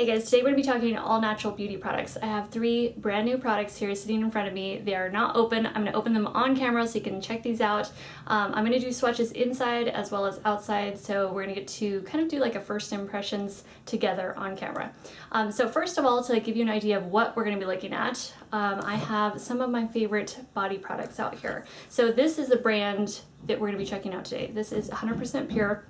Hey guys, today we're going to be talking all natural beauty products. I have 3 brand new products here sitting in front of me. They are not open. I'm going to open them on camera so you can check these out. I'm going to do swatches inside as well as outside, so we're going to get to kind of do like a first impressions together on camera. So first of all, to give you an idea of what we're going to be looking at, I have some of my favorite body products out here. So this is the brand that we're going to be checking out today. This is 100% pure.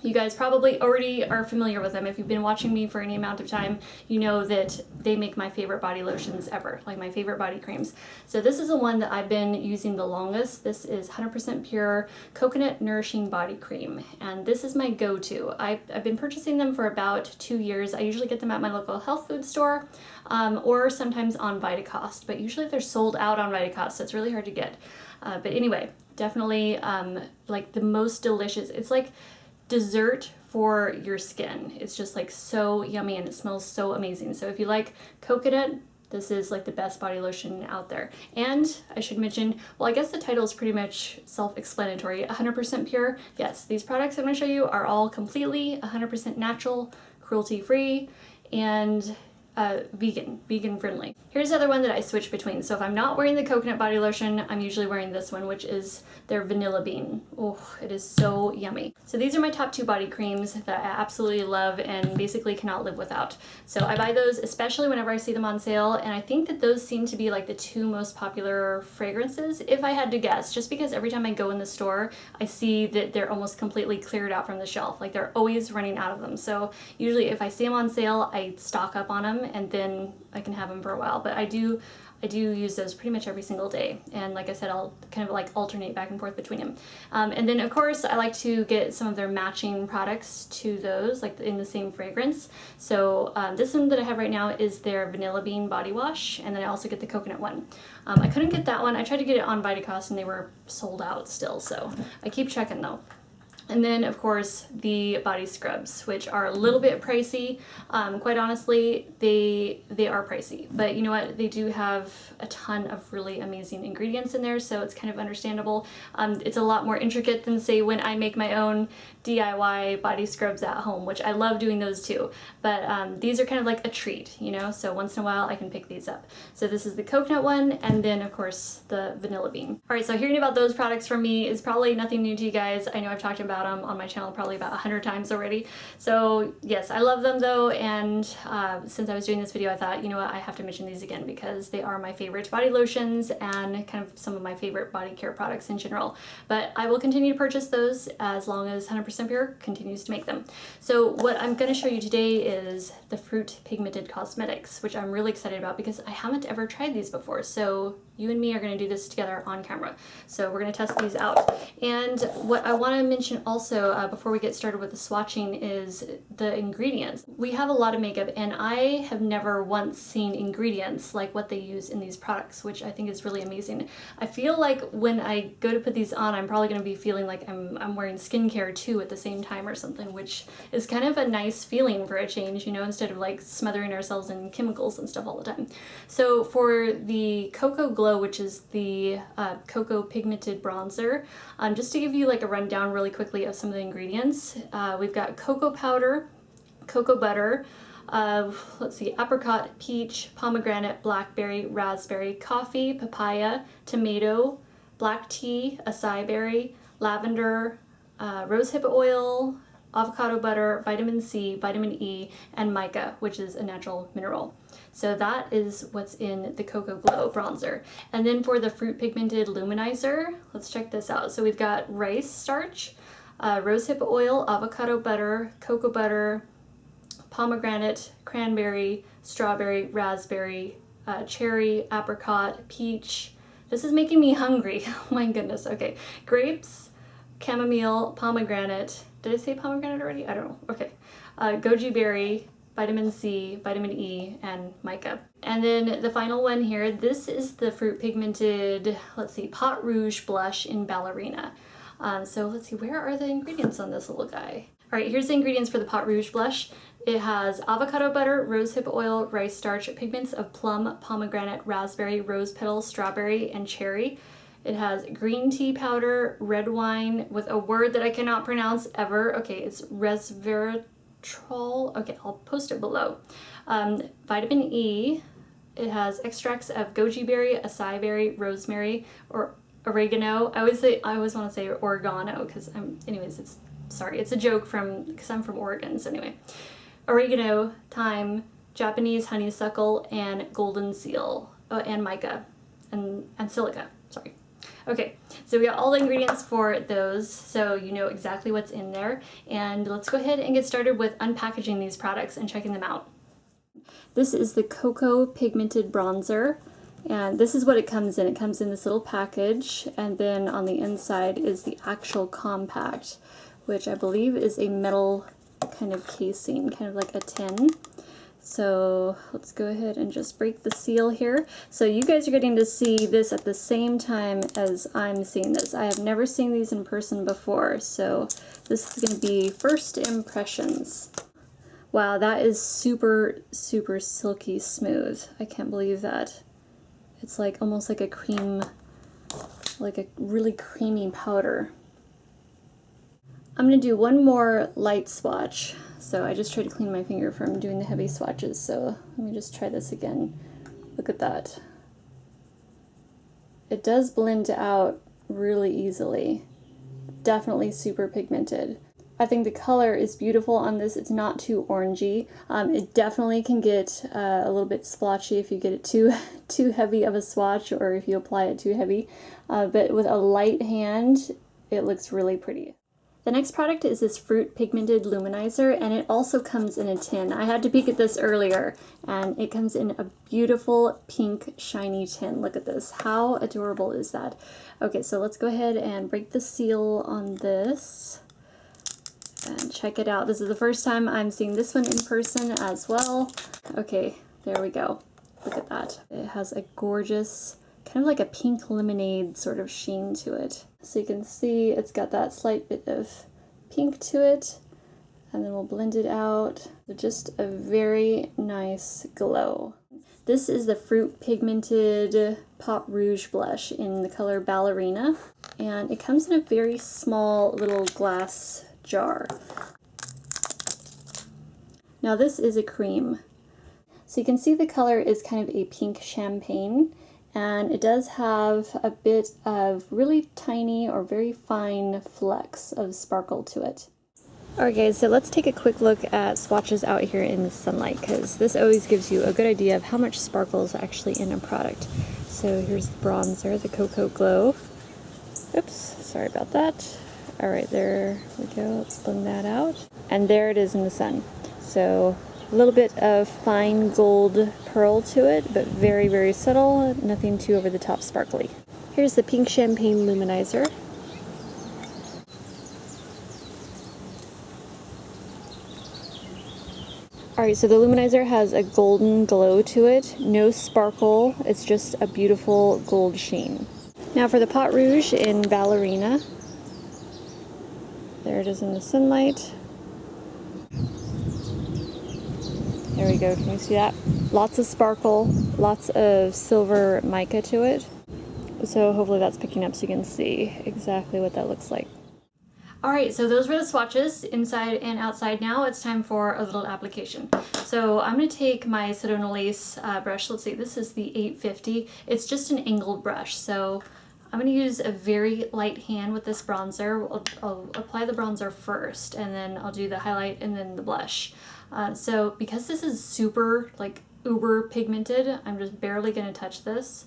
You guys probably already are familiar with them. If you've been watching me for any amount of time, you know that they make my favorite body lotions ever, like my favorite body creams. So this is the one that I've been using the longest. This is 100% pure coconut nourishing body cream, and this is my go-to. I've been purchasing them for about 2 years. I usually get them at my local health food store or sometimes on Vitacost, but usually they're sold out on Vitacost, so it's really hard to get. But anyway, definitely like the most delicious. It's like dessert for your skin. It's just like so yummy and it smells so amazing. So if you like coconut, this is like the best body lotion out there. And I should mention, well, I guess the title is pretty much self-explanatory. 100% pure. Yes, these products I'm going to show you are all completely 100% natural, cruelty-free, and vegan friendly. Here's the other one that I switch between. So if I'm not wearing the coconut body lotion, I'm usually wearing this one, which is their vanilla bean. Oh, it is so yummy. So these are my top 2 body creams that I absolutely love and basically cannot live without. So I buy those especially whenever I see them on sale, and I think that those seem to be like the 2 most popular fragrances, if I had to guess, just because every time I go in the store, I see that they're almost completely cleared out from the shelf. Like they're always running out of them. So usually if I see them on sale, I stock up on them and then I can have them for a while. But I do use those pretty much every single day, and like I said, I'll kind of like alternate back and forth between them. And then of course I like to get some of their matching products to those, like in the same fragrance. So this one that I have right now is their vanilla bean body wash, and then I also get the coconut one. I couldn't get that one. I tried to get it on Vitacost and they were sold out still, so I keep checking though. And then, of course, the body scrubs, which are a little bit pricey. Quite honestly, they are pricey. But you know what? They do have a ton of really amazing ingredients in there, so it's kind of understandable. It's a lot more intricate than, say, when I make my own DIY body scrubs at home, which I love doing those too. But these are kind of like a treat, you know? So once in a while, I can pick these up. So this is the coconut one, and then, of course, the vanilla bean. All right, so hearing about those products from me is probably nothing new to you guys. I know I've talked about them on my channel probably about 100 times already. So yes, I love them though, and since I was doing this video, I thought, you know what, I have to mention these again because they are my favorite body lotions and kind of some of my favorite body care products in general. But I will continue to purchase those as long as 100% Pure continues to make them. So what I'm going to show you today is the Fruit Pigmented Cosmetics, which I'm really excited about because I haven't ever tried these before. So you and me are going to do this together on camera. So we're going to test these out. And what I want to mention also before we get started with the swatching is the ingredients. We have a lot of makeup, and I have never once seen ingredients like what they use in these products, which I think is really amazing. I feel like when I go to put these on, I'm probably going to be feeling like I'm wearing skincare too at the same time or something, which is kind of a nice feeling for a change, you know, instead of like smothering ourselves in chemicals and stuff all the time. So for the Cocoa Glow, which is the Cocoa Pigmented Bronzer, just to give you like a rundown really quickly of some of the ingredients, we've got cocoa powder, cocoa butter, let's see, apricot, peach, pomegranate, blackberry, raspberry, coffee, papaya, tomato, black tea, acai berry, lavender, rosehip oil, avocado butter, vitamin C, vitamin E, and mica, which is a natural mineral. So that is what's in the Cocoa Glow bronzer. And then for the Fruit Pigmented Luminizer, let's check this out. So we've got rice starch, rosehip oil, avocado butter, cocoa butter, pomegranate, cranberry, strawberry, raspberry, cherry, apricot, peach. This is making me hungry. Oh my goodness. Okay. Grapes, chamomile, pomegranate. Did I say pomegranate already? I don't know. Okay. Goji berry, vitamin C, vitamin E, and mica. And then the final one here, this is the Fruit Pigmented, let's see, Pot Rouge blush in Ballerina. So let's see, where are the ingredients on this little guy? All right, here's the ingredients for the Pot Rouge blush. It has avocado butter, rosehip oil, rice starch, pigments of plum, pomegranate, raspberry, rose petal, strawberry, and cherry. It has green tea powder, red wine with a word that I cannot pronounce ever. Okay, it's resveratrol. Troll. Okay, I'll post it below. Vitamin E. It has extracts of goji berry, acai berry, rosemary, or oregano. I always want to say oregano because it's a joke because I'm from Oregon. So anyway, oregano, thyme, Japanese honeysuckle, and golden seal, and mica, and silica. Sorry. Okay, so we got all the ingredients for those, so you know exactly what's in there. And let's go ahead and get started with unpackaging these products and checking them out. This is the Cocoa Pigmented Bronzer, and this is what it comes in. It comes in this little package, and then on the inside is the actual compact, which I believe is a metal kind of casing, kind of like a tin. So let's go ahead and just break the seal here. So you guys are getting to see this at the same time as I'm seeing this. I have never seen these in person before, so this is going to be first impressions. Wow, that is super, super silky smooth. I can't believe that. It's like almost like a cream, like a really creamy powder. I'm going to do one more light swatch. So I just tried to clean my finger from doing the heavy swatches, so let me just try this again. Look at that. It does blend out really easily. Definitely super pigmented. I think the color is beautiful on this. It's not too orangey. It definitely can get a little bit splotchy if you get it too heavy of a swatch, or if you apply it too heavy. But with a light hand, it looks really pretty. The next product is this Fruit Pigmented Luminizer, and it also comes in a tin. I had to peek at this earlier, and it comes in a beautiful pink shiny tin. Look at this. How adorable is that? Okay, so let's go ahead and break the seal on this and check it out. This is the first time I'm seeing this one in person as well. Okay, there we go. Look at that. It has a gorgeous, kind of like a pink lemonade sort of sheen to it. So you can see it's got that slight bit of pink to it, and then we'll blend it out. So just a very nice glow. This is the Fruit Pigmented Rouge blush in the color Ballerina, and it comes in a very small little glass jar. Now this is a cream. So you can see the color is kind of a pink champagne, and it does have a bit of really tiny or very fine flecks of sparkle to it. Alright guys, so let's take a quick look at swatches out here in the sunlight, because this always gives you a good idea of how much sparkle is actually in a product. So here's the bronzer, the Cocoa Glow. Oops, sorry about that. Alright, there we go, let's blend that out. And there it is in the sun. So a little bit of fine gold pearl to it, but very, very subtle, nothing too over the top sparkly. Here's the Pink Champagne Luminizer. Alright, so the luminizer has a golden glow to it, no sparkle, it's just a beautiful gold sheen. Now for the Pot Rouge in Ballerina. There it is in the sunlight. There we go, can you see that? Lots of sparkle, lots of silver mica to it. So hopefully that's picking up so you can see exactly what that looks like. Alright, so those were the swatches, inside and outside. Now it's time for a little application. So I'm going to take my Sedona Lace brush. Let's see, this is the 850. It's just an angled brush, so I'm going to use a very light hand with this bronzer. I'll apply the bronzer first, and then I'll do the highlight and then the blush. So because this is super, like, uber pigmented, I'm just barely going to touch this.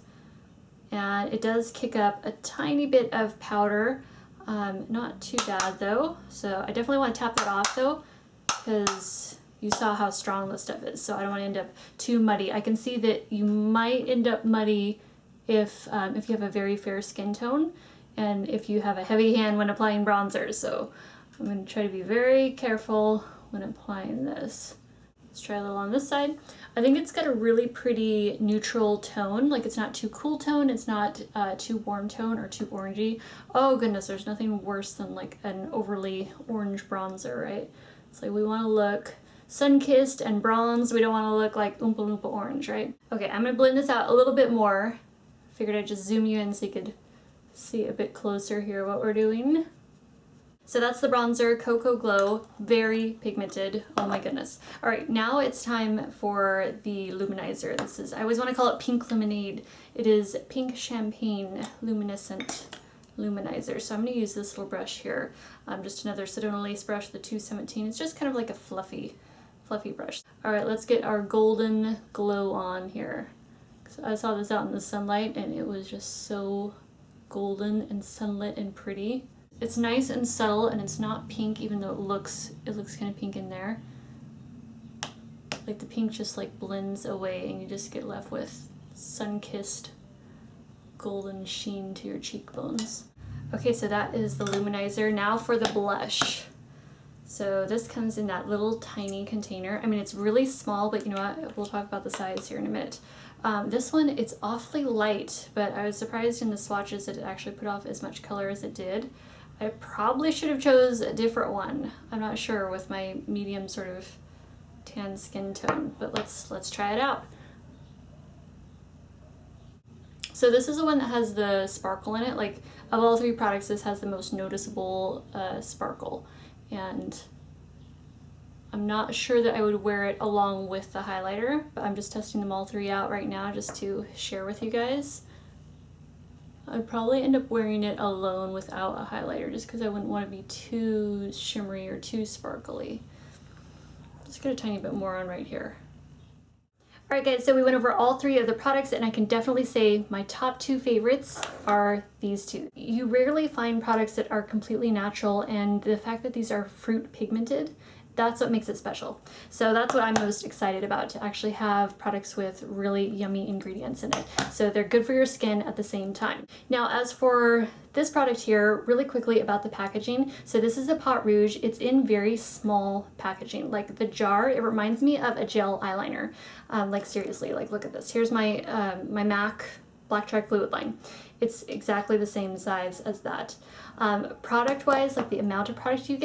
And it does kick up a tiny bit of powder. Not too bad though, so I definitely want to tap that off though, because you saw how strong this stuff is, so I don't want to end up too muddy. I can see that you might end up muddy if you have a very fair skin tone, and if you have a heavy hand when applying bronzer, so I'm going to try to be very careful when applying this. Let's try a little on this side. I think it's got a really pretty neutral tone, like it's not too cool tone, it's not too warm tone or too orangey. Oh goodness, there's nothing worse than like an overly orange bronzer, right? It's like we want to look sun-kissed and bronzed, we don't want to look like Oompa Loompa orange, right? Okay, I'm going to blend this out a little bit more. Figured I'd just zoom you in so you could see a bit closer here what we're doing. So that's the bronzer, Cocoa Glow, very pigmented, oh my goodness. All right, now it's time for the luminizer. This is, I always want to call it pink lemonade. It is pink champagne luminescent luminizer. So I'm going to use this little brush here, just another Sedona Lace brush, the 217. It's just kind of like a fluffy brush. All right, let's get our golden glow on here. So I saw this out in the sunlight and it was just so golden and sunlit and pretty. It's nice and subtle and it's not pink even though it looks kind of pink in there. Like the pink just like blends away and you just get left with sun-kissed golden sheen to your cheekbones. Okay, so that is the luminizer. Now for the blush. So this comes in that little tiny container. I mean, it's really small, but you know what? We'll talk about the size here in a minute. This one, it's awfully light, but I was surprised in the swatches that it actually put off as much color as it did. I probably should have chose a different one. I'm not sure with my medium sort of tan skin tone, but let's try it out. So this is the one that has the sparkle in it. Like of all three products, this has the most noticeable sparkle, and I'm not sure that I would wear it along with the highlighter, but I'm just testing them all three out right now just to share with you guys. I'd probably end up wearing it alone without a highlighter just because I wouldn't want to be too shimmery or too sparkly. Just get a tiny bit more on right here. Alright guys, so we went over all three of the products and I can definitely say my top two favorites are these two. You rarely find products that are completely natural, and the fact that these are fruit pigmented, that's what makes it special. So that's what I'm most excited about, to actually have products with really yummy ingredients in it. So they're good for your skin at the same time. Now, as for this product here, really quickly about the packaging. So this is a Pot Rouge. It's in very small packaging. Like the jar, it reminds me of a gel eyeliner. Like seriously, like look at this. Here's my, my MAC Black Track Fluid line. It's exactly the same size as that. Product-wise, like the amount of product you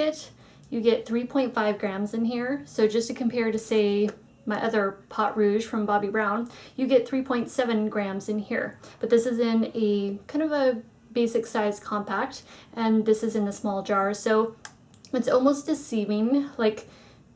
get 3.5 grams in here. So just to compare to, say, my other Pot Rouge from Bobbi Brown, you get 3.7 grams in here. But this is in a kind of a basic size compact, and this is in the small jar. So it's almost deceiving. Like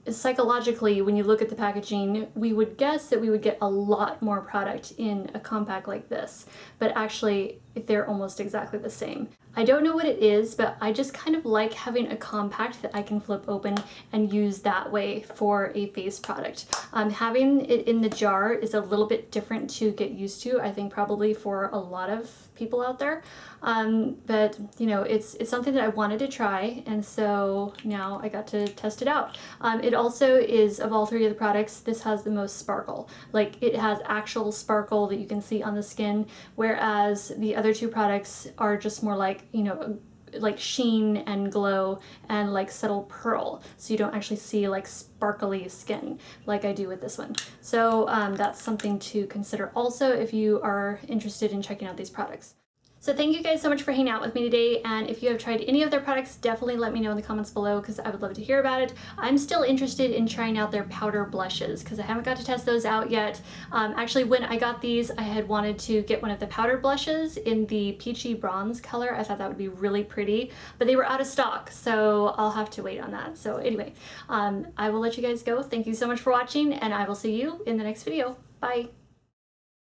psychologically, when you look at the packaging, we would guess that we would get a lot more product in a compact like this, but actually they're almost exactly the same. I don't know what it is, but I just kind of like having a compact that I can flip open and use that way for a face product. Having it in the jar is a little bit different to get used to, I think probably for a lot of people out there. But you know, it's something that I wanted to try, and so now I got to test it out. It also is, of all three of the products, this has the most sparkle. Like it has actual sparkle that you can see on the skin, whereas the other two products are just more like, you know, like sheen and glow and like subtle pearl, so you don't actually see like sparkly skin like I do with this one. So that's something to consider also if you are interested in checking out these products. So thank you guys so much for hanging out with me today, and if you have tried any of their products, definitely let me know in the comments below because I would love to hear about it. I'm still interested in trying out their powder blushes because I haven't got to test those out yet. Actually, when I got these, I had wanted to get one of the powder blushes in the peachy bronze color. I thought that would be really pretty, but they were out of stock, so I'll have to wait on that. So anyway, I will let you guys go. Thank you so much for watching, and I will see you in the next video. Bye!